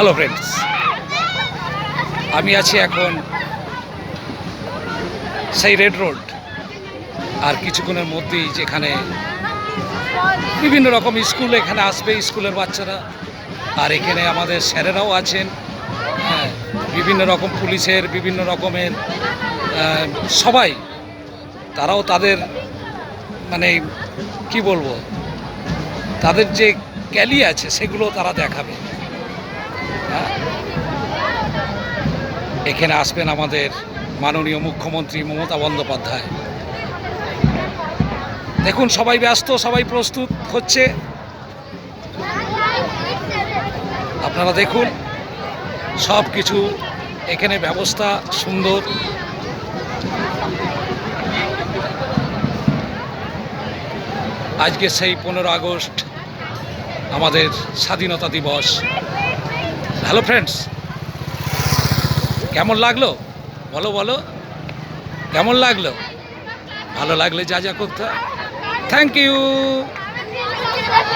Hello friends, আমি আছি এখন সেই রেড রোড। আর কিছুক্ষণের মধ্যেই যেখানে বিভিন্ন রকম স্কুল এখানে আসবে, স্কুলের বাচ্চারা, আর এখানে আমাদের স্যারেরাও আছেন। হ্যাঁ, বিভিন্ন রকম পুলিশের বিভিন্ন রকমের সবাই, তারাও তাদের মানে কি বলবো, তাদের যে ক্যালি আছে সেগুলো তারা দেখাবে। হ্যাঁ, এখানে আসবেন আমাদের মাননীয় মুখ্যমন্ত্রী মমতা বন্দ্যোপাধ্যায়। দেখুন, সবাই ব্যস্ত, সবাই প্রস্তুত হচ্ছে। আপনারা দেখুন, সব কিছু এখানে ব্যবস্থা সুন্দর। আজকে সেই 15 আগস্ট আমাদের স্বাধীনতা দিবস। হ্যালো ফ্রেন্ডস, কেমন লাগলো বলো বলো, কেমন লাগলো? ভালো লাগলে যা যা করতে হয়। Thank you.